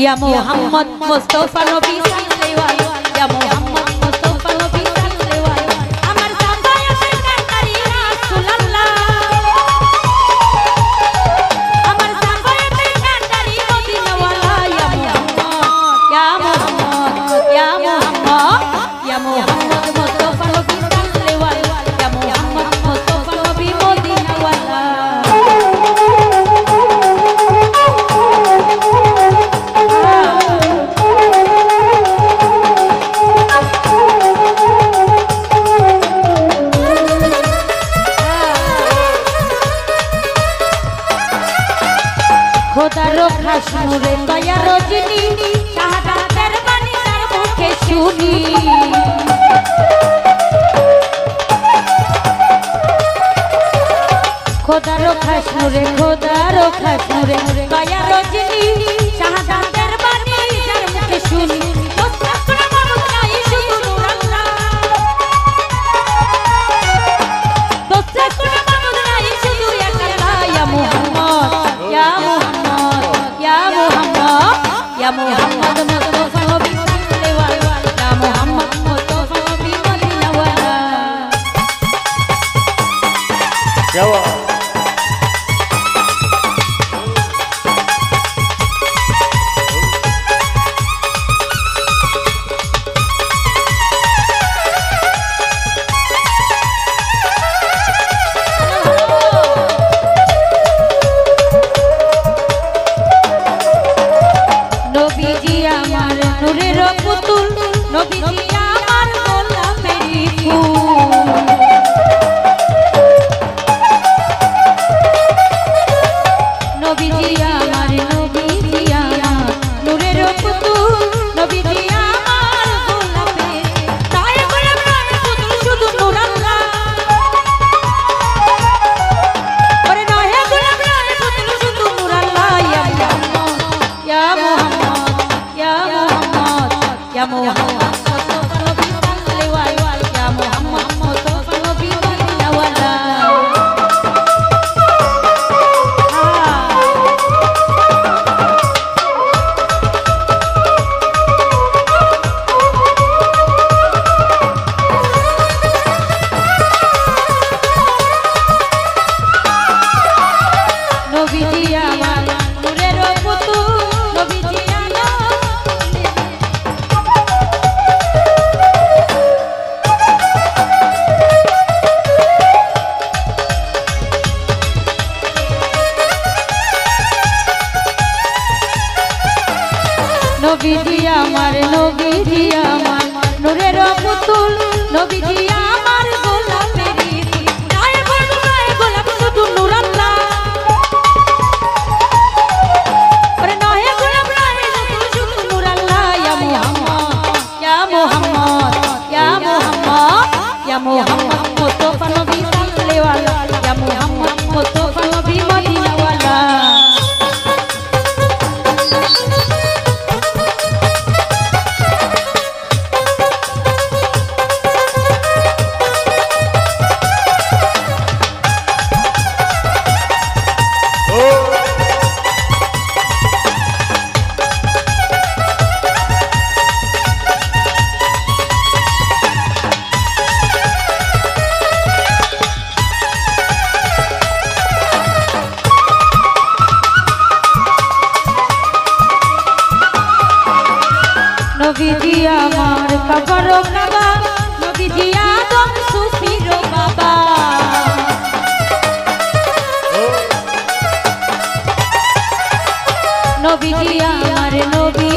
या मोहम्मद मुस्तफा नबी सल्लल्लाहु या मोहम्मद मुस्तफा नबी सल्लल्लाहु अमर सफायत करतरी रसूलुल्लाह अमर सफायत करतरी मदीना वाला या मोहम्मद या मोहम्मद या मोहम्मद या मोहम्मद मुस्तफा नबी सल्लल्लाहु या मोहम्मद मुस्तफा नबी मदीना वाला खोदा रखा सुरे दया रजनी शाहादातेर बानी तार मुखे शुनी खोदा रखा सुरे दया रजनी शाहादातेर बानी तार मुखे शुनी या मोहम्मद मुस्तफा नबी सल्लल्लाहु या मोहम्मद मुस्तफा नबी मदीना वाला क्या हुआ या मोहम्मद मुस्तफा नबी सल्लल्लाहु या मोहम्मद मुस्तफा नबी मदीना वाला नबी दिया माला नूरेर पुतुल नबी दिया नबी दिया मार नूरेर पुतुल नबी दिया मार गोलापेरी गाए गोलाप शुधु नूर अल्लाह अरे नहे गोलाप नहे शुधु नूर अल्लाह या मोहम्मद या मोहम्मद या मोहम्मद या मोहम्मद मुस्तफा नबी सल्लल्लाहु या मोहम्मद मुस्तफा नबी मदीना वाला नबी दिया मार कबरो काबा नबी दिया दम सुफिरो बाबा नबी दिया मार नबी